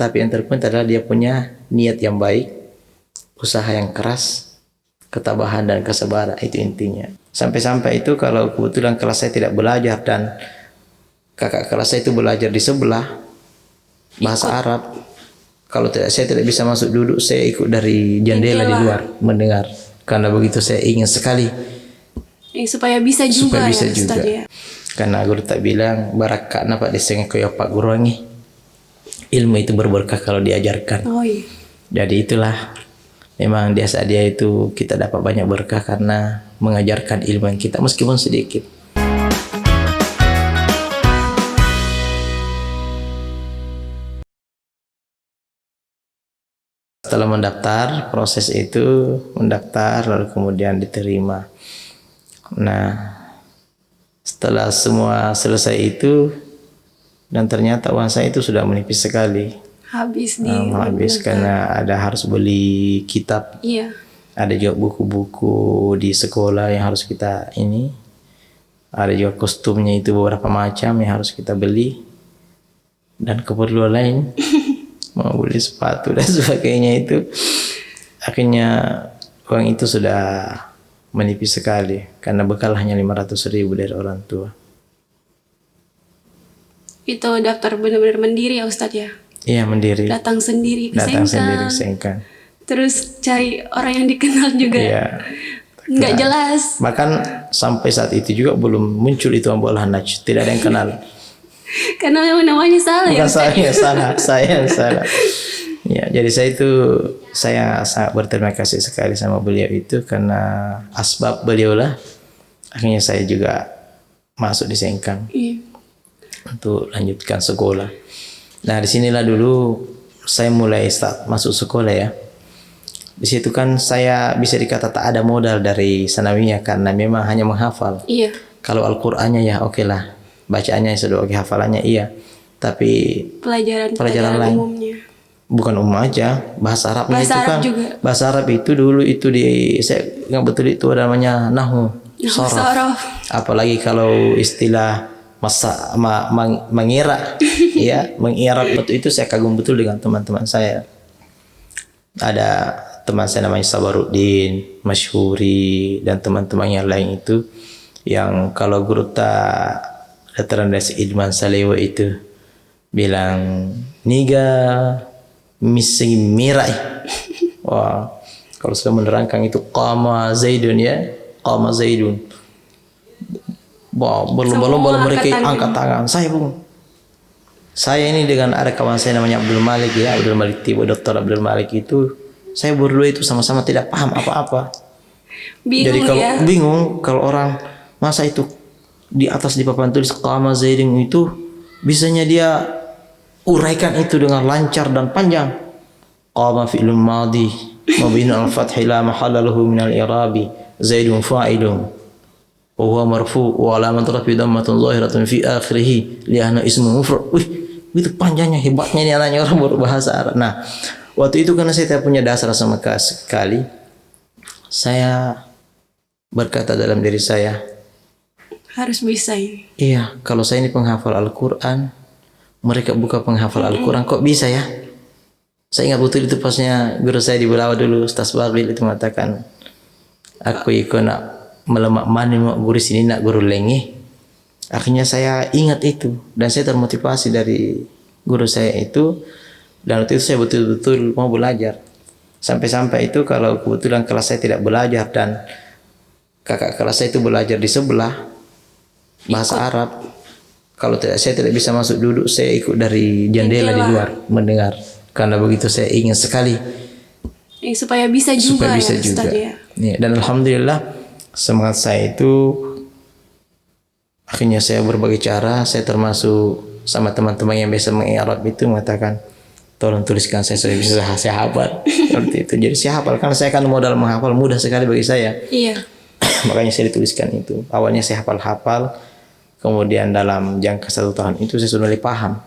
tapi yang terpenting adalah dia punya niat yang baik, usaha yang keras, ketabahan dan kesabaran, itu intinya. Sampai-sampai itu kalau kebetulan kelas saya tidak belajar dan kakak kelas saya itu belajar di sebelah bahasa Arab, kalau saya tidak bisa masuk duduk, saya ikut dari jendela di luar mendengar, karena begitu saya ingin sekali supaya bisa juga juga. Ya. Karena guru tak bilang barakah napa deseng koyo Pak Guru ngi. Ilmu itu berberkah kalau diajarkan. Oh iya. Jadi itulah memang dia itu kita dapat banyak berkah karena mengajarkan ilmu yang kita meskipun sedikit. Setelah mendaftar, proses itu mendaftar lalu kemudian diterima. Nah, setelah semua selesai itu dan ternyata uang saya itu sudah menipis sekali. Habis karena harus beli kitab. Iya. Ada juga buku-buku di sekolah yang harus kita ini. Ada juga kostumnya itu beberapa macam yang harus kita beli. Dan keperluan lain. Mau beli sepatu dan sebagainya itu. Akhirnya uang itu sudah menipis sekali karena bekal hanya 500.000 dari orang tua. Itu daftar benar-benar mandiri ya Ustadz ya? Iya, mandiri. Datang sendiri ke Sengkang. Terus cari orang yang dikenal juga. Iya. Nggak jelas. Bahkan sampai saat itu juga belum muncul itu Abu Al-Hannaj, tidak ada yang kenal. Karena memang namanya salah. Bukan saya yang salah. Ya, jadi saya sangat berterima kasih sekali sama beliau itu karena asbab beliau lah akhirnya saya juga masuk di Sengkang untuk lanjutkan sekolah. Nah, disinilah dulu saya mulai start masuk sekolah ya. Di situ kan saya bisa dikata tak ada modal dari sanawiyah karena memang hanya menghafal. Iya. Kalau Al-Qur'annya ya oke lah, bacaannya sudah oke, hafalannya iya, tapi pelajaran lain umumnya. Bukan umum aja, bahasa Arabnya itu kan juga. Bahasa Arab itu dulu itu saya nggak betul itu namanya nahwu, sorof. Apalagi kalau istilah mengira ya, mengirab itu saya kagum betul dengan teman-teman saya. Ada teman saya namanya Sabaruddin, Masyhuri dan teman-teman yang lain itu yang kalau guru tak dataran dari Idman Salewa itu bilang niga misi mirai. Wah, kalau sudah menerangkan itu qama Zaidun ya, qama Zaidun. Wah, berlomba-lomba mereka angkat tangan. Saya ini dengan ada kawan saya namanya Abdul Malik ya, Abdul Malik Tibo, Dr. Abdul Malik itu, saya berdua itu sama-sama tidak paham apa-apa. Jadi kalau bingung kalau orang masa itu di atas di papan tulis qama Zaidun itu bisanya dia uraikan itu dengan lancar dan panjang. Qama fi'lun madhi mabniun al-fathi la mahalla lahu min al-i'rabi Zaidun fa'ilun wa huwa marfu' wa alamat rafi dhammatun zahiratun fi akhirih li'anna ismu mufrad. Itu panjangnya, hebatnya ini anaknya orang berbahasa Arab. Nah, waktu itu karena saya tidak punya dasar sama sekali, saya berkata dalam diri saya, harus bisa ini. Iya, kalau saya ini penghafal Al-Quran, mereka buka penghafal Al-Quran, kok bisa ya? Saya ingat betul itu pasnya guru saya di Belawa dulu, Ustaz Babil itu mengatakan, aku ikut nak melemak mana guru sini nak guru lengi. Akhirnya saya ingat itu dan saya termotivasi dari guru saya itu, dan waktu itu saya betul-betul mau belajar. Sampai-sampai itu kalau kebetulan kelas saya tidak belajar dan kakak kelas saya itu belajar di sebelah bahasa Arab, kalau saya tidak bisa masuk duduk, saya ikut dari jendela di luar mendengar, karena begitu saya ingin sekali supaya bisa juga. Ya. Ya, dan alhamdulillah semangat saya itu akhirnya saya berbagai cara, saya termasuk sama teman-teman yang biasa mengi'rab itu mengatakan tolong tuliskan, saya sudah bisa, saya hafal seperti itu. Jadi saya hafal karena saya kan modal menghafal mudah sekali bagi saya. Iya. Makanya saya dituliskan itu. Awalnya saya hafal, kemudian dalam jangka 1 tahun itu saya sudah mulai paham.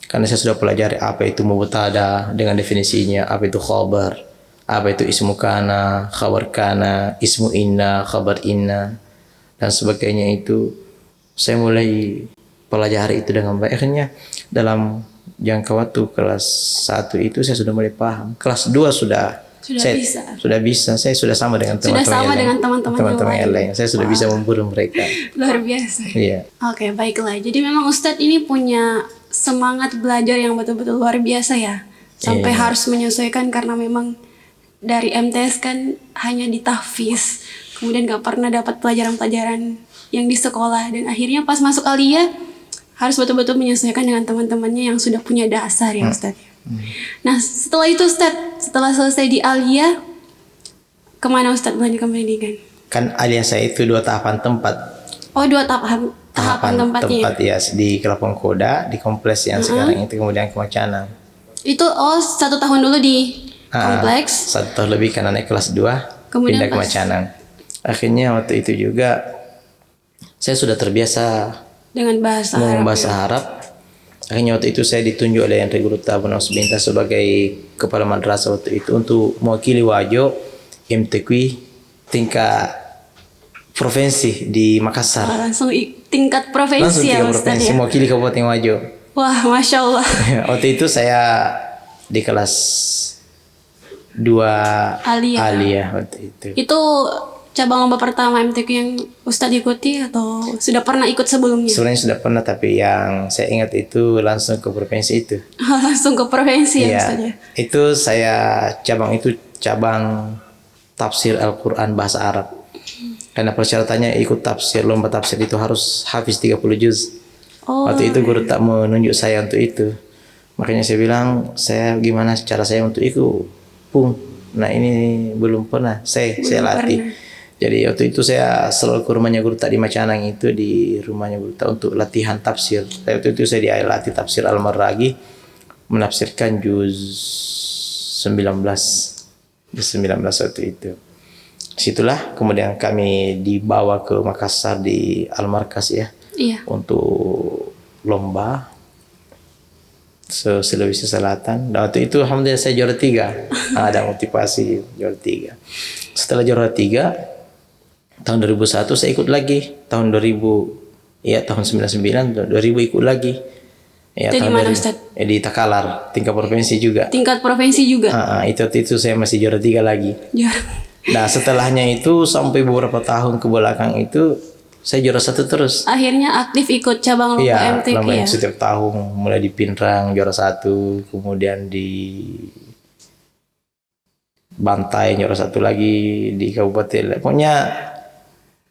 Karena saya sudah pelajari apa itu mubtada dengan definisinya, apa itu khabar, apa itu ismu kana, khabar kana, ismu inna, khabar inna dan sebagainya itu. Saya mulai pelajari itu dengan baik. Akhirnya dalam jangka waktu kelas 1 itu saya sudah mulai paham. Kelas 2 sudah saya bisa. Sudah bisa. Saya sudah sama dengan Sudah teman-teman sama yang dengan lain. teman-teman Teman-teman yang yang lain. Saya sudah bisa memburu mereka. Luar biasa. Iya. Oke, baiklah. Jadi memang Ustadz ini punya semangat belajar yang betul-betul luar biasa ya. Sampai Iya. harus menyesuaikan karena memang dari MTS kan hanya ditahfiz. Kemudian gak pernah dapat pelajaran-pelajaran yang di sekolah. Dan akhirnya pas masuk Aliyah harus betul-betul menyesuaikan dengan teman-temannya yang sudah punya dasar ya Ustadz. Nah setelah itu Ustadz, setelah selesai di Aliyah, kemana Ustadz melanjutkan pendidikan? Kan Aliyah saya itu 2 tahapan tempat. Oh 2 tahapan tempatnya. Tempat ya di Kelapang Koda, di kompleks yang sekarang itu, kemudian ke Macanang. Itu 1 tahun dulu di kompleks. 1 tahun lebih karena naik kelas 2, Kemudian pindah ke Macanang. Akhirnya waktu itu juga saya sudah terbiasa dengan bahasa ngomong Arab. bahasa Arab. Akhirnya waktu itu saya ditunjuk oleh Yang Guru Tabun Binta sebagai kepala madrasah waktu itu untuk mewakili Wajo MTQ tingkat provinsi di Makassar. Langsung tingkat provinsi Langsung ya tingkat Ustadz provinsi ya. mewakili Kabupaten Wajo. Wah Masya Allah. Waktu itu saya di kelas 2 Aliyah waktu itu. Itu cabang lomba pertama MTQ yang Ustadz ikuti atau sudah pernah ikut sebelumnya? Sebenarnya sudah pernah, tapi yang saya ingat itu langsung ke provinsi itu. Langsung ke provinsi ya Iya, Ustadz ya. itu saya cabang tafsir Al-Quran bahasa Arab. Karena persyaratannya ikut lomba tafsir itu harus hafiz 30 juz. Oh. Waktu itu guru tak menunjuk saya untuk itu. Makanya saya bilang, saya gimana cara saya untuk ikut? Nah ini belum pernah, saya latih. Jadi waktu itu saya selalu ke rumahnya guru tak di Macanang itu, di rumahnya guru tak untuk latihan tafsir. Waktu itu saya dilatih tafsir Al-Marragi, menafsirkan juz 19 waktu itu. Situlah kemudian kami dibawa ke Makassar di Al-Markas ya. Iya. Untuk lomba Sulawesi Selatan. Dan waktu itu alhamdulillah saya juara 3. Ada motivasi juara 3. Setelah juara 3 tahun 2001 saya ikut lagi. Tahun 2000 ya tahun 99 2000 ikut lagi. Ya, itu di mana Ustaz? Di Takalar, tingkat provinsi juga. Tingkat provinsi juga. Itu saya masih juara 3 lagi. Ya. Nah, setelahnya itu sampai beberapa tahun ke belakang itu saya juara 1 terus. Akhirnya aktif ikut cabang lomba MTQ lomba ya. Setiap tahun, mulai di Pinrang juara 1, kemudian di Bantai juara 1 lagi, di Kabupaten. Pokoknya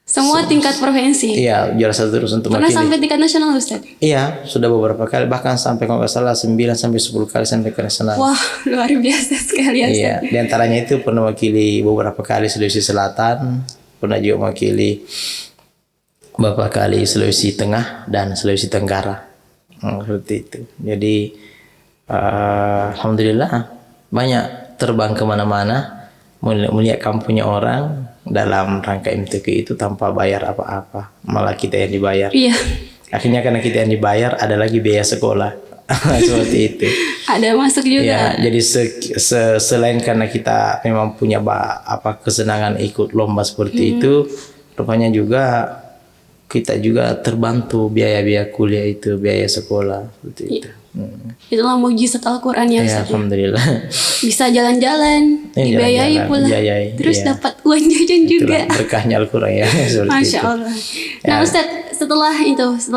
semua tingkat provinsi. Iya, juara 1 terus untuk Pernah mewakili. sampai tingkat nasional Ustaz? Iya, sudah beberapa kali, bahkan sampai kalau nggak salah 9 sampai 10 kali sampai ke nasional. Wah, luar biasa sekali ya Ustaz. Iya, di antaranya itu pernah mewakili beberapa kali Sulawesi Selatan, pernah juga mewakili beberapa kali Sulawesi Tengah dan Sulawesi Tenggara. Seperti itu. Jadi alhamdulillah banyak terbang kemana-mana, melihat kampungnya orang dalam rangka MTQ itu tanpa bayar apa-apa, malah kita yang dibayar. Iya. Akhirnya karena kita yang dibayar, ada lagi biaya sekolah. Seperti itu. Ada masuk juga. Ya, jadi selain karena kita memang punya kesenangan ikut lomba seperti itu, rupanya juga kita juga terbantu biaya-biaya kuliah itu, biaya sekolah seperti itu. Itulah mujizat Al-Quran ya Ya, Ustaz. alhamdulillah. Bisa jalan-jalan, dibiayai jalan-jalan, pula, dibiayai, terus iya. dapat uang jajan juga. Itulah berkahnya Al-Quran ya. Seperti Masya itu. Allah. Nah Ustaz, setelah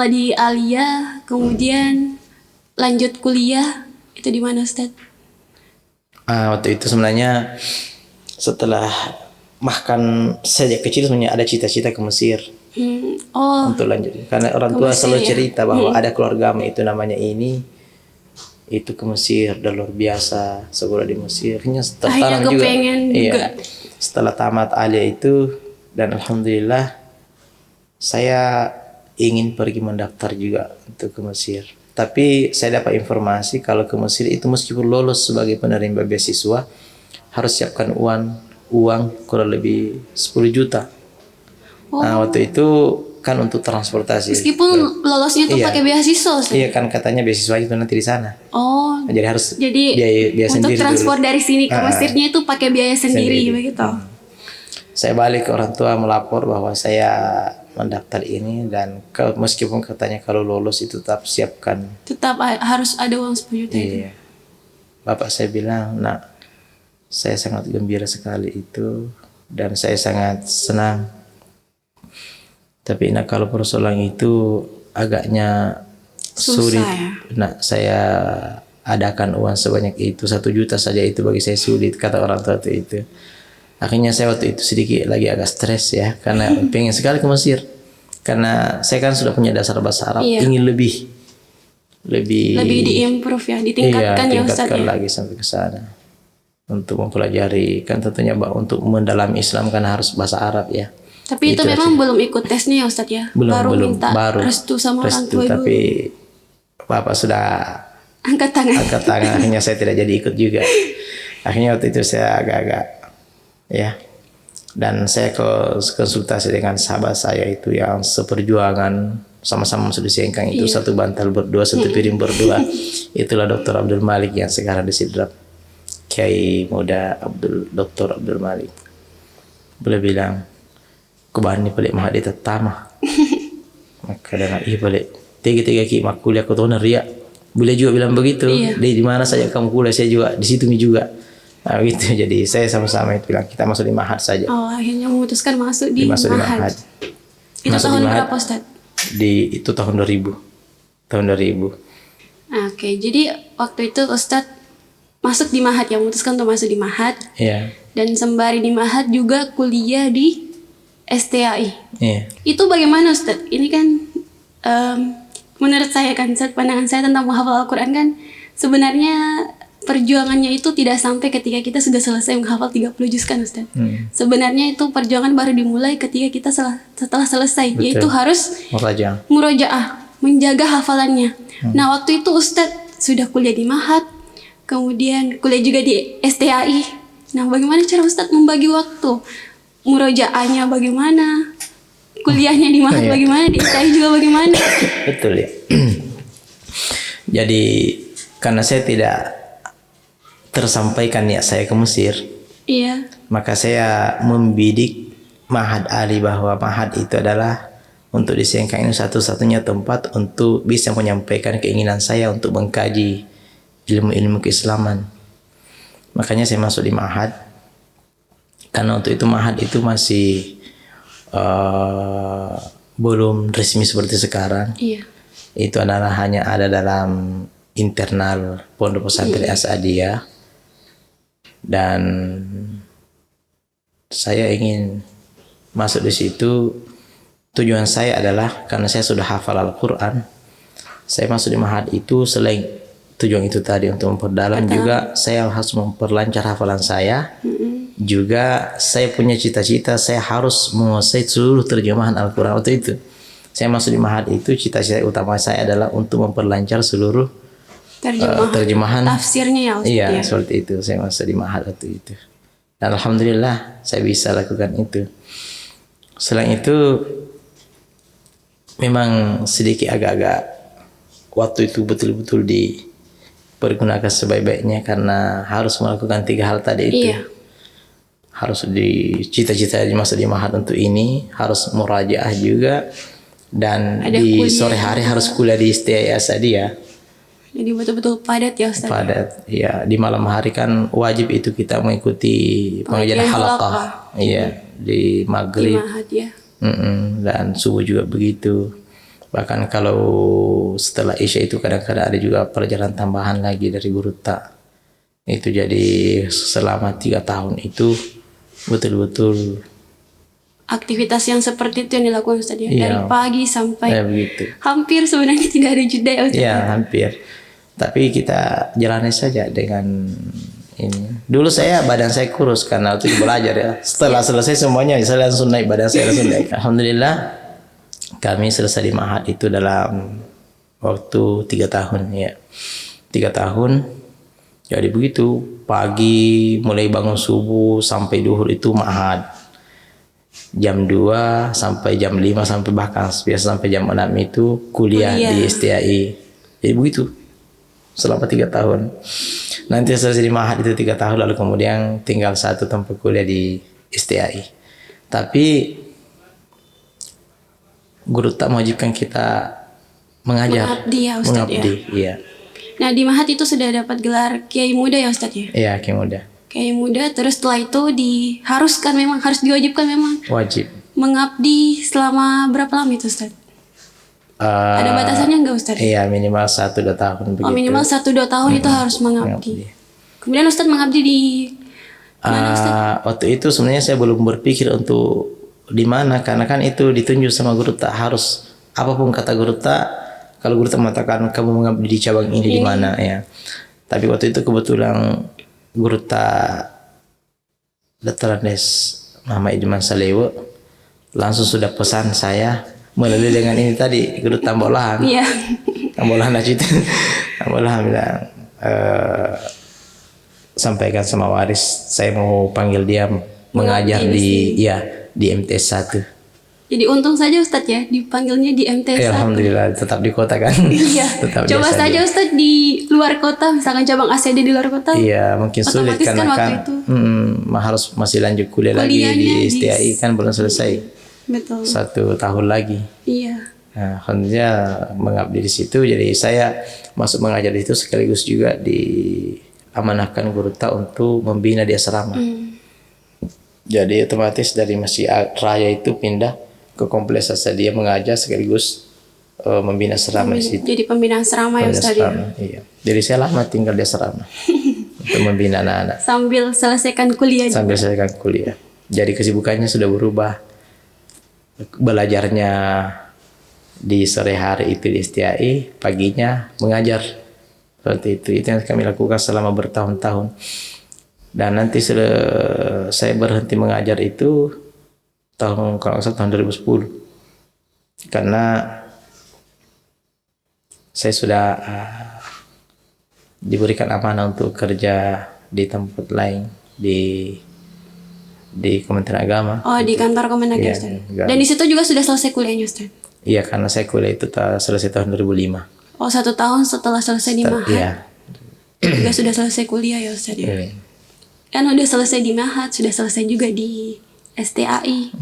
di Aliyah, kemudian lanjut kuliah, itu di mana Ustaz? Waktu itu sebenarnya setelah bahkan sejak kecil sebenarnya ada cita-cita ke Mesir. Oh, Untuk lanjut, karena orang ke tua Mesir selalu ya? cerita bahwa ada keluarga itu namanya itu ke Mesir, dan luar biasa sekolah di Mesir. Akhirnya tertanam juga. kepengen juga. Setelah tamat Aliyah itu, dan alhamdulillah saya ingin pergi mendaftar juga untuk ke Mesir. Tapi saya dapat informasi kalau ke Mesir itu meskipun lolos sebagai penerima beasiswa harus siapkan uang kurang lebih 10 juta. Nah, waktu itu kan untuk transportasi. Meskipun lolosnya tuh Iya. pakai beasiswa Ustaz. Iya, kan katanya beasiswa itu nanti di sana. Oh, Nah, jadi harus jadi biaya untuk sendiri transport dulu. dari sini ke Mesirnya itu pakai biaya sendiri Sendiri. begitu. Saya balik ke orang tua melapor bahwa saya mendaftar ini, dan meskipun katanya kalau lolos itu tetap siapkan. Tetap harus ada uang 10 juta itu. Iya. Bapak saya bilang, nak, saya sangat gembira sekali itu dan saya sangat senang. Tapi nak, kalau persoalan itu agaknya sulit. Susah ya? Nak, saya adakan uang sebanyak itu, 1 juta saja itu bagi saya sulit, kata orang tua itu. Akhirnya saya waktu itu sedikit lagi agak stres ya, karena pengen sekali ke Mesir. Karena saya kan sudah punya dasar bahasa Arab, Iya. ingin lebih diimprove ya, ditingkatkan ya Ustaz tingkatkan ya. lagi sampai ke sana untuk mempelajari. Kan tentunya untuk mendalami Islam kan harus bahasa Arab ya. Tapi itu memang belum ikut tesnya ya Ustaz ya. Baru minta restu sama orang tua dulu. Tapi Bapak sudah Angkat tangan. akhirnya saya tidak jadi ikut juga. Akhirnya waktu itu saya agak-agak ya, dan saya konsultasi dengan sahabat saya itu yang seperjuangan, sama-sama masuk di Sengkang itu, satu bantal berdua, satu piring berdua. Itulah Dr. Abdul Malik yang sekarang di Sidrap, Kiai Muda Dr. Abdul Malik. Boleh bilang kubani balik mahadi tetama. Maka dengan balik tiga ki mak kuliah aku tahu ria. Boleh juga bilang begitu. Di mana saja kamu kuliah, saya juga di situ juga. Nah, gitu. Jadi saya sama-sama itu bilang kita masuk di Mahad saja. Oh, akhirnya memutuskan masuk di Mahad. Itu masuk tahun di Mahad, berapa Ustaz? Itu tahun 2000. Tahun 2000. Oke, jadi waktu itu Ustaz masuk di Mahad ya, memutuskan untuk masuk di Mahad. Iya. Dan sembari di Mahad juga kuliah di STAI. Iya. Itu bagaimana Ustaz? Ini kan menurut saya kan, Ustaz, pandangan saya tentang menghafal Al-Quran kan, sebenarnya perjuangannya itu tidak sampai ketika kita sudah selesai menghafal 30 juz kan Ustaz. Sebenarnya itu perjuangan baru dimulai ketika kita setelah selesai. Betul. Yaitu harus murojaah, menjaga hafalannya. Nah waktu itu Ustaz sudah kuliah di Mahad, kemudian kuliah juga di STAI. Nah bagaimana cara Ustaz membagi waktu? Murojaahnya bagaimana? Kuliahnya di Mahad bagaimana? Di STAI juga bagaimana? Betul ya. Jadi karena saya tidak tersampaikan niat saya ke Mesir, maka saya membidik Mahad Ali bahwa Mahad itu adalah untuk di Sengkang ini satu-satunya tempat untuk bisa menyampaikan keinginan saya untuk mengkaji ilmu-ilmu keislaman. Makanya saya masuk di Mahad, karena untuk itu Mahad itu masih belum resmi seperti sekarang. Itu adalah hanya ada dalam internal Pondok Pesantren Asadiyah. Dan saya ingin masuk di situ. Tujuan saya adalah karena saya sudah hafal Al-Quran, saya masuk di Mahad itu selain tujuan itu tadi untuk memperdalam, juga saya harus memperlancar hafalan saya. Juga saya punya cita-cita saya harus menguasai seluruh terjemahan Al-Quran. Waktu itu saya masuk di Mahad itu, cita-cita utama saya adalah untuk memperlancar seluruh terjemahan tafsirnya ya Ustaz. Iya, seperti itu. Saya masuk di Mahad waktu itu. Dan alhamdulillah saya bisa lakukan itu. Selain itu memang sedikit agak-agak waktu itu betul-betul dipergunakan sebaik-baiknya, karena harus melakukan 3 hal tadi itu. Harus cita-cita masuk di Mahad untuk ini, harus murajaah juga, dan di sore hari harus kuliah di STAI Asadiyah. Jadi betul-betul padat ya Ustaz. Padat, ya. Di malam hari kan wajib itu kita mengikuti pengajian halaqah. Iya, di maghrib. Di Mahad ya. Dan subuh juga begitu. Bahkan kalau setelah Isya itu kadang-kadang ada juga pelajaran tambahan lagi dari guru tak. Itu jadi selama 3 tahun itu betul-betul aktivitas yang seperti itu yang dilakukan Ustaz ya. Dari pagi sampai hampir sebenarnya tidak ada jeda ya Ustaz. Iya, hampir. Tapi kita jalani saja dengan ini. Dulu badan saya kurus karena waktu itu belajar ya. Setelah selesai semuanya saya langsung naik, badan saya langsung naik. Alhamdulillah kami selesai di Mahad itu dalam waktu 3 tahun ya. 3 tahun. Jadi begitu, pagi mulai bangun subuh sampai duhur itu Mahad. Jam 2 sampai jam 5 sampai bahkan biasa sampai jam 6 itu kuliah di STAI. Jadi begitu selama 3 tahun. Nanti selesai di Mahad itu 3 tahun, lalu kemudian tinggal 1 tempat kuliah di STAI. Tapi guru tak mewajibkan kita mengajar, Mengabdi ya Ustadz mengabdi, iya. Nah di Mahat itu sudah dapat gelar Kiai Muda ya Ustadz ya? Iya, Kiai Muda. Kiai Muda, terus setelah itu diharuskan memang, harus diwajibkan memang Wajib. mengabdi selama berapa lama itu Ustadz? Ada batasannya nggak Ustadz? Iya, minimal 1-2 tahun begitu. Oh minimal 1-2 tahun itu harus mengabdi. Kemudian Ustadz mengabdi di mana Ustadz? Waktu itu sebenarnya saya belum berpikir untuk di mana, karena kan itu ditunjuk sama guru tak, harus apapun kata guru tak, kalau guru tak mengatakan kamu mengabdi di cabang ini di mana ya. Tapi waktu itu kebetulan guru tak Dr. Andes Muhammad Idman Salewo langsung sudah pesan saya melalui dengan ini tadi, guru Tambolahan. Iya. Tambolahan aja itu. Tambolahan bilang sampaikan sama waris saya mau panggil dia mengajar di MTS 1. Jadi untung saja Ustadz ya dipanggilnya di MTS 1. Alhamdulillah tetap di kota kan. Iya. Tetap Coba biasa saja dia. Ustadz di luar kota, misalkan cabang ACD di luar kota. Iya, mungkin sulit otomatis karena waktu kan itu. harus masih lanjut kuliah lagi Kuliahnya di STI kan belum selesai. Betul. 1 tahun lagi. Iya. Nah, alhamdulillah mengabdi di situ. Jadi saya masuk mengajar di situ sekaligus juga diamanahkan guru tak untuk membina di asrama. Jadi otomatis dari Masjid Raya itu pindah ke kompleks Asadia mengajar sekaligus membina asrama di situ. Jadi pembinaan asrama ya Pembina Ustadz ya. asrama, iya. Jadi saya lama tinggal di asrama untuk membina anak-anak Sambil selesaikan kuliah. sambil saya kan kuliah. Jadi kesibukannya sudah berubah. Belajarnya di sore hari itu di STI, paginya mengajar. Seperti itu. Itu yang kami lakukan selama bertahun-tahun. Dan nanti saya berhenti mengajar itu kalau nggak salah tahun 2010. Karena saya sudah diberikan amanah untuk kerja di tempat lain di Kementerian Agama. Oh di kantor Kemenag Iya, ya Ustadz. enggak. Dan di situ juga sudah selesai kuliahnya Ustadz. Iya, karena saya kuliah itu selesai tahun 2005. Oh 1 tahun setelah selesai di Mahat. Iya. Juga sudah selesai kuliah ya Ustadz ya. Iya. Kan udah selesai di Mahat, sudah selesai juga di STAI.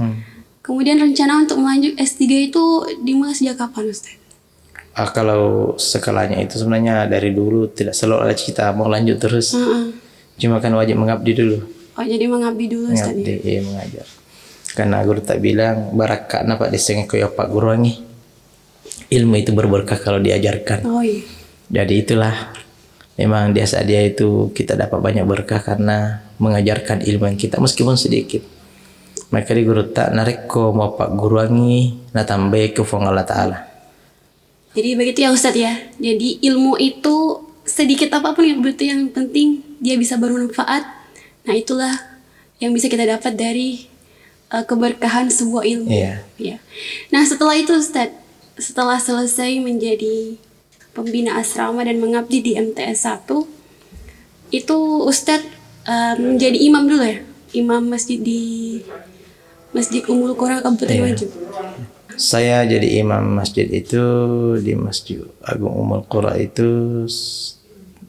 Kemudian rencana untuk melanjut S3 itu dimulai sejak kapan Ustadz? Kalau skalanya itu sebenarnya dari dulu tidak selalu ada cita mau lanjut terus. Cuma kan wajib mengabdi dulu. Oh jadi mengabdi dulu Ustadz ya? Mengabdi, iya mengajar. Karena guru tak bilang barakah napa disengih koyo Pak Guru wangi. Ilmu itu berberkah kalau diajarkan. Oh iya. Jadi itulah memang di dia itu kita dapat banyak berkah karena mengajarkan ilmu yang kita meskipun sedikit. Maka di guru tak narik ko mau Pak Guru wangi na tambah ke Allah Ta'ala. Jadi begitu ya Ustadz ya. Jadi ilmu itu sedikit apapun yang betul, yang penting dia bisa bermanfaat. Nah itulah yang bisa kita dapat dari keberkahan sebuah ilmu. Iya. Ya. Nah setelah itu Ustadz, setelah selesai menjadi pembina asrama dan mengabdi di MTS 1, itu Ustadz menjadi imam dulu ya? Imam masjid di Masjid Ummul Qura Kabupaten Wajo. Saya jadi imam masjid itu di Masjid Agung Ummul Qura itu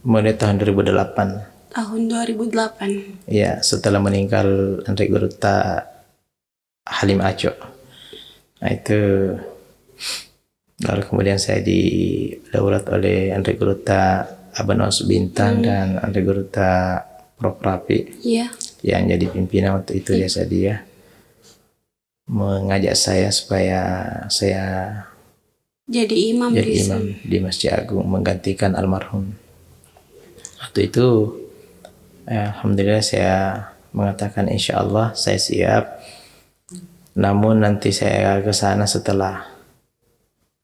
mulai tahun 2008. Tahun 2008. Ya, setelah meninggal Andre Guruta Halim Aco. Nah itu lalu kemudian saya didaulat oleh Andre Guruta Abanos Bintang dan Andre Guruta Prof Rafi Iya. yang jadi pimpinan waktu itu dia mengajak saya supaya saya Jadi imam jadi di imam di Masjid Agung menggantikan almarhum. Waktu itu alhamdulillah saya mengatakan insya Allah saya siap. Namun nanti saya ke sana setelah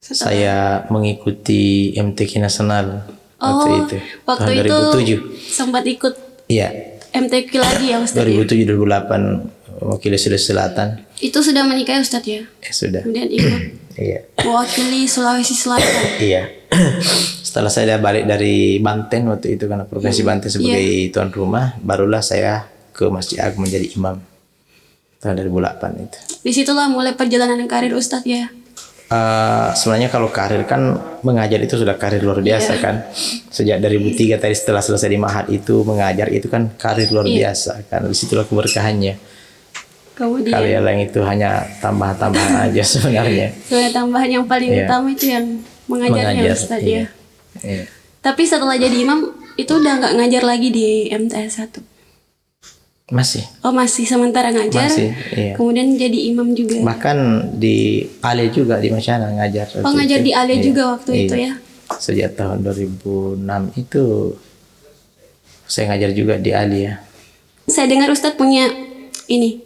saya mengikuti MTQ nasional waktu itu waktu tahun itu 2007. sempat ikut Iya, MTQ lagi ya Ustadz ya? 2007 2008 wakili Sulawesi Selatan. Itu sudah menikah ya Ustadz ya? Sudah. Kemudian ikut Iya. mewakili Sulawesi Selatan. Iya. Setelah saya balik dari Banten waktu itu karena provinsi Banten sebagai tuan rumah, barulah saya ke Masjid Agung menjadi imam tahun 2008 itu. Disitulah mulai perjalanan karir Ustadz ya? Sebenarnya kalau karir kan mengajar itu sudah karir luar biasa kan. Sejak 2003 tadi setelah selesai di Mahat itu mengajar itu kan karir luar biasa kan. Disitulah keberkahannya. Kemudian Kalau yang lain itu hanya tambahan-tambahan aja sebenarnya. sebenarnya tambahan yang paling Iya. utama itu yang mengajarnya Mengajar, Ustadz iya. ya. Iya. Tapi setelah jadi imam itu udah nggak ngajar lagi di MTS 1. Masih. Oh masih sementara ngajar. Masih, iya. Kemudian jadi imam juga. Bahkan di Ale juga di Masyana ngajar. Oh waktu ngajar itu. di Ale Iya. juga waktu itu Iya. ya. Sejak tahun 2006 itu saya ngajar juga di Ale ya. Saya dengar Ustadz punya ini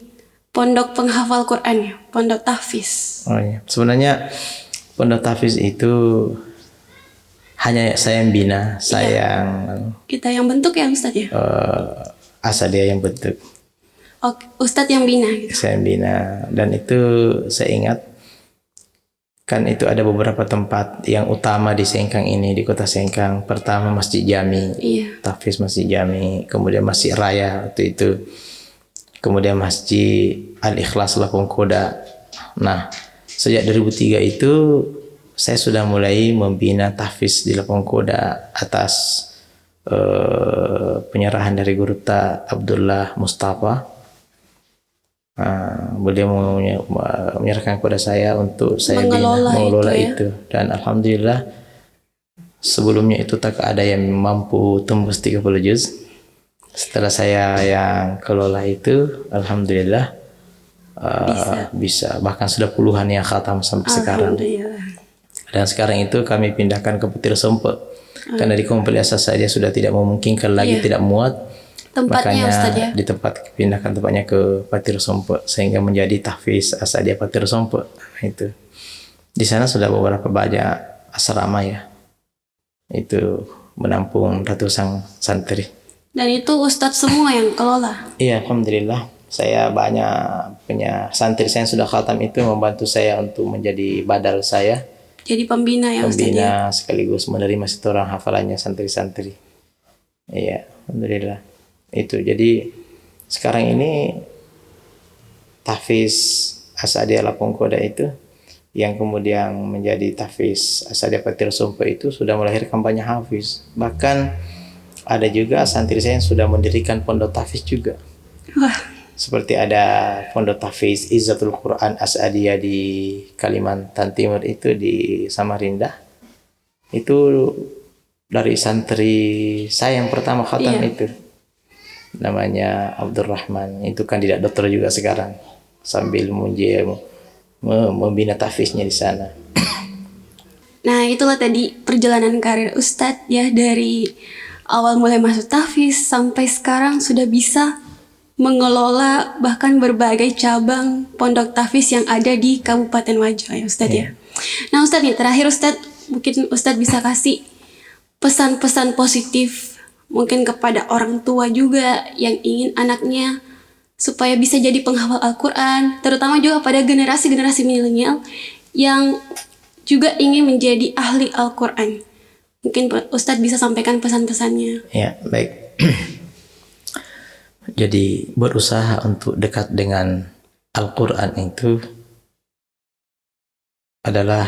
pondok penghafal Quran ya, pondok tahfiz. Oh iya. Sebenarnya pondok tahfiz itu hanya saya yang bina, saya yang Kita yang bentuk ya Ustadz ya. asal dia yang bentuk. Oh Ustadz yang bina gitu. Saya yang bina, dan itu saya ingat kan itu ada beberapa tempat yang utama di Sengkang ini, di kota Sengkang. Pertama Masjid Jami, Iya. tahfiz Masjid Jami, kemudian Masjid Raya waktu itu, kemudian Masjid Al-Ikhlas Lapong Koda. Nah, sejak 2003 itu saya sudah mulai membina tahfiz di Lapong Koda atas penyerahan dari Guru Ta Abdullah Mustafa. Beliau menyerahkan kepada saya untuk saya mengelola itu ya. itu, dan alhamdulillah sebelumnya itu tak ada yang mampu tembus 30 juz. Setelah saya yang kelola itu, alhamdulillah bisa, bahkan sudah puluhan yang khatam sampai sekarang. Alhamdulillah. Dan sekarang itu kami pindahkan ke Petir Sompe karena di komplit asas saja sudah tidak memungkinkan lagi, tidak muat. Tempatnya Makanya Ustadz ya. pindahkan tempatnya ke Patir Sompe sehingga menjadi tahfiz Asadia Patir Sompe. Itu di sana sudah beberapa banyak asrama ya, itu menampung ratusan santri. Dan itu Ustadz semua yang kelola. Iya, alhamdulillah saya banyak punya santri saya yang sudah khatam itu membantu saya untuk menjadi badal saya, Jadi pembina ya Ustadz ya. pembina sekaligus menerima setoran hafalannya santri-santri. Iya, alhamdulillah. Itu jadi sekarang ini tahfiz Asadia Lapong Koda itu yang kemudian menjadi tahfiz Asadia Patir Sompe itu sudah melahirkan banyak hafiz. Bahkan ada juga santri saya yang sudah mendirikan pondok tahfiz juga. Wah, Seperti ada pondok tahfiz Izzatul Quran Asadia di Kalimantan Timur itu di Samarinda. Itu dari santri saya yang pertama khatam itu. Namanya Abdurrahman, itu kandidat dokter juga sekarang, sambil membina tahfiznya di sana. nah itulah tadi perjalanan karir Ustadz ya, dari awal mulai masuk tahfiz sampai sekarang sudah bisa mengelola bahkan berbagai cabang pondok tahfiz yang ada di Kabupaten Wajo ya Ustadz ya. Nah Ustadz nih terakhir Ustadz, mungkin Ustadz bisa kasih pesan-pesan positif mungkin kepada orang tua juga yang ingin anaknya supaya bisa jadi penghafal Al-Quran, terutama juga pada generasi-generasi milenial yang juga ingin menjadi ahli Al-Quran. Mungkin Ustadz bisa sampaikan pesan-pesannya. Ya, baik. Jadi berusaha untuk dekat dengan Al-Quran itu adalah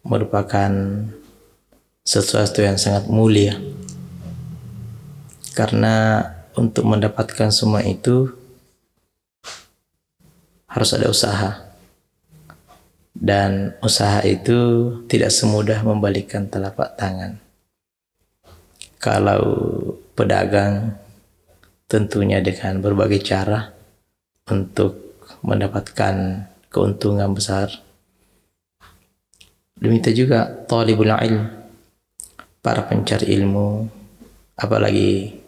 merupakan sesuatu yang sangat mulia. Karena untuk mendapatkan semua itu harus ada usaha. Dan usaha itu tidak semudah membalikkan telapak tangan. Kalau pedagang tentunya dengan berbagai cara untuk mendapatkan keuntungan besar. Demikian juga talibul ilm, para pencari ilmu, apalagi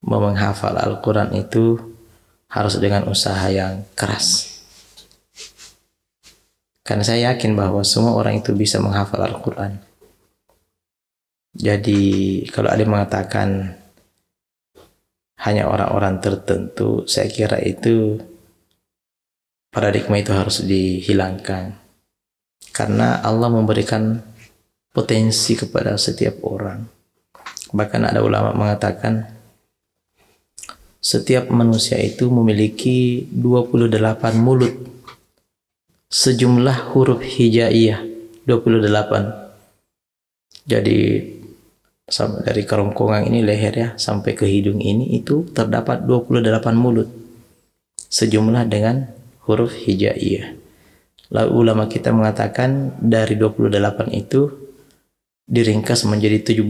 menghafal Al-Quran itu harus dengan usaha yang keras. Karena saya yakin bahwa semua orang itu bisa menghafal Al-Quran. Jadi kalau ada yang mengatakan hanya orang-orang tertentu, saya kira itu paradigma itu harus dihilangkan. Karena Allah memberikan potensi kepada setiap orang. Bahkan ada ulama mengatakan setiap manusia itu memiliki 28 mulut sejumlah huruf hijaiyah 28. Jadi dari kerongkongan ini leher ya sampai ke hidung ini itu terdapat 28 mulut sejumlah dengan huruf hijaiyah. Lalu ulama kita mengatakan dari 28 itu diringkas menjadi 17.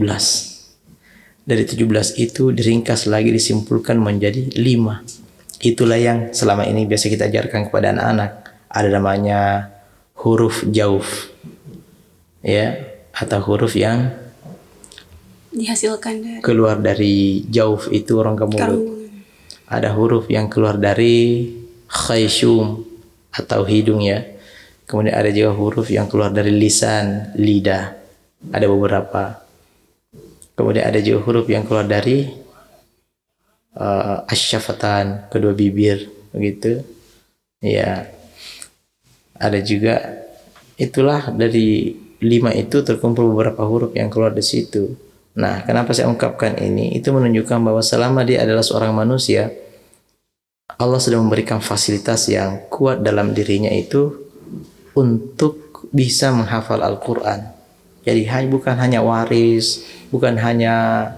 Dari 17 itu diringkas lagi disimpulkan menjadi 5. Itulah yang selama ini biasa kita ajarkan kepada anak-anak. Ada namanya huruf jauf, ya, atau huruf yang Dihasilkan dari keluar dari jauf itu rongga mulut. kerongkongan. Ada huruf yang keluar dari khayshum atau hidung, ya. Kemudian ada juga huruf yang keluar dari lisan, lidah. Ada beberapa. Kemudian ada juga huruf yang keluar dari asyafatan, kedua bibir, begitu. Ya. Ada juga, itulah dari 5 itu terkumpul beberapa huruf yang keluar dari situ. Nah, kenapa saya ungkapkan ini? Itu menunjukkan bahwa selama dia adalah seorang manusia, Allah sudah memberikan fasilitas yang kuat dalam dirinya itu untuk bisa menghafal Al-Quran. Jadi bukan hanya waris, bukan hanya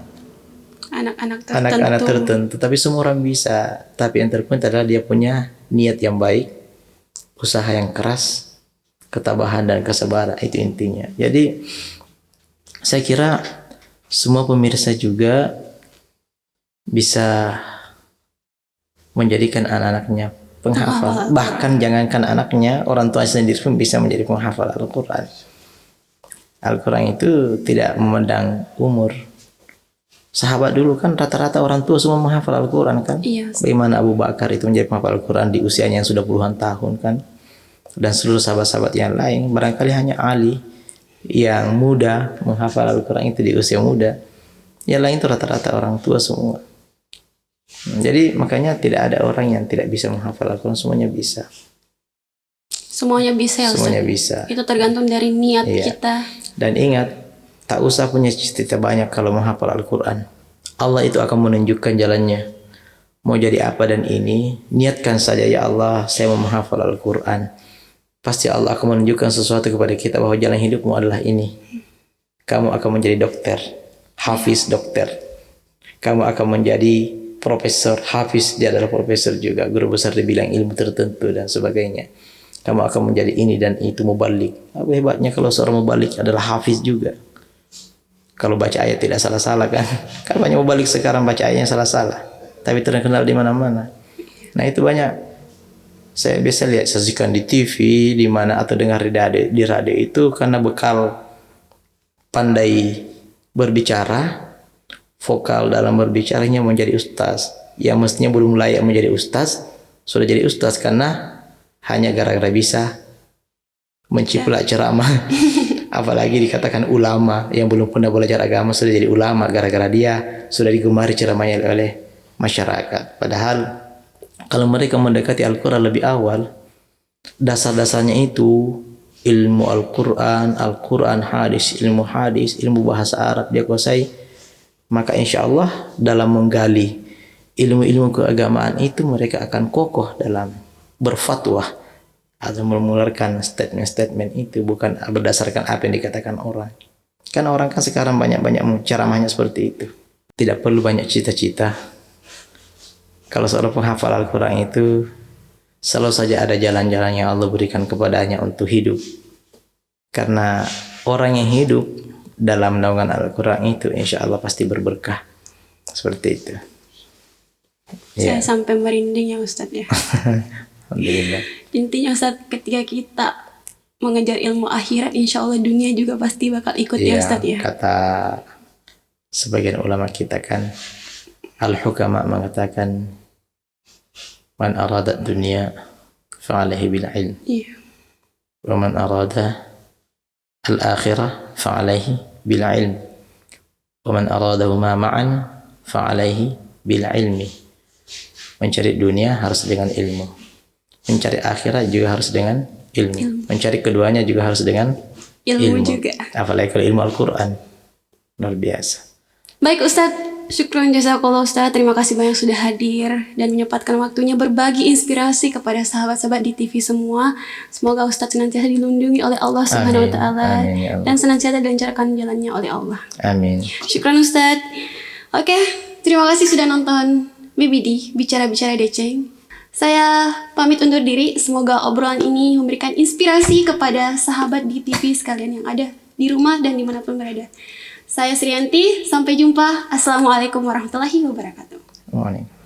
anak-anak tertentu, tapi semua orang bisa. Tapi yang terpenting adalah dia punya niat yang baik, usaha yang keras, ketabahan dan kesabaran, itu intinya. Jadi saya kira semua pemirsa juga bisa menjadikan anak-anaknya penghafal. Bahkan jangankan anaknya, orang tua sendiri pun bisa menjadi penghafal Al-Quran. Al-Quran itu tidak memandang umur. Sahabat dulu kan rata-rata orang tua semua menghafal Al-Quran kan. Iya. Bagaimana Abu Bakar itu menjadi penghafal Al-Quran di usianya yang sudah puluhan tahun kan. Dan seluruh sahabat-sahabat yang lain, barangkali hanya Ali yang muda menghafal Al-Quran itu di usia muda. Yang lain itu rata-rata orang tua semua. Jadi makanya tidak ada orang yang tidak bisa menghafal Al-Quran, semuanya bisa. Semuanya bisa ya Ustaz? Semuanya bisa. Itu tergantung dari niat Iya. kita. Dan ingat, tak usah punya cita-cita banyak kalau menghafal Al-Quran. Allah itu akan menunjukkan jalannya. Mau jadi apa dan ini, niatkan saja, ya Allah, saya mau menghafal Al-Quran. Pasti Allah akan menunjukkan sesuatu kepada kita bahwa jalan hidupmu adalah ini. Kamu akan menjadi dokter, hafiz dokter. Kamu akan menjadi profesor, hafiz, dia adalah profesor juga, guru besar di bidang ilmu tertentu dan sebagainya. Kamu akan menjadi ini dan itu, mubalik. Apa hebatnya kalau seorang mubalik adalah hafiz juga. Kalau baca ayat tidak salah-salah kan. Kan banyak mubalik sekarang baca ayatnya salah-salah. Tapi terkenal di mana-mana. Nah itu banyak. Saya biasa lihat sajikan di TV, di mana atau dengar di radio itu karena bekal pandai berbicara, vokal dalam berbicaranya menjadi ustaz. Yang mestinya belum layak menjadi ustaz, sudah jadi ustaz karena hanya gara-gara bisa menciplak ceramah. Apalagi dikatakan ulama yang belum pernah belajar agama sudah jadi ulama gara-gara dia sudah digemari ceramahnya oleh masyarakat. Padahal kalau mereka mendekati Al-Quran lebih awal, dasar-dasarnya itu ilmu Al-Quran, hadis, ilmu bahasa Arab dia kuasai, maka insya Allah dalam menggali ilmu-ilmu keagamaan itu mereka akan kokoh dalam berfatwa atau mengeluarkan statement-statement itu, bukan berdasarkan apa yang dikatakan orang. Kan orang kan sekarang banyak-banyak ceramahnya seperti itu. Tidak perlu banyak cita-cita. Kalau seorang penghafal Al-Quran itu selalu saja ada jalan-jalan yang Allah berikan kepadanya untuk hidup. Karena orang yang hidup dalam naungan Al-Quran itu insya Allah pasti berberkah. Seperti itu. Saya sampai merinding ya Ustadz ya. Alhamdulillah. Intinya Ustadz, ketika kita mengejar ilmu akhirat, insya Allah dunia juga pasti bakal ikut ya Ustadz ya. Kata sebagian ulama kita kan, al-hukama mengatakan, man arada dunia fa'alaihi bil ilm. Iya. Wa man arada al-akhirah fa'alaihi bil ilm. Wa man aradahuma ma'an fa'alaihi bil ilmi. Mencari dunia harus dengan ilmu. Mencari akhirat juga harus dengan ilmu. Mencari keduanya juga harus dengan Ilmu juga. Apalagi kalau ilmu Al-Quran. Luar biasa. Baik Ustadz, syukron jazakallah Ustadz. Terima kasih banyak sudah hadir dan menyempatkan waktunya berbagi inspirasi kepada sahabat-sahabat di TV semua. Semoga Ustadz senantiasa dilindungi oleh Allah Subhanahu wa taala dan senantiasa dilancarkan jalannya oleh Allah. Amin. Syukron Ustadz. Oke, terima kasih sudah nonton BBD Bicara-Bicara Deceng. Saya pamit undur diri. Semoga obrolan ini memberikan inspirasi kepada sahabat di TV sekalian yang ada di rumah dan dimanapun berada. Saya Srianti, sampai jumpa. Assalamualaikum warahmatullahi wabarakatuh. Morning.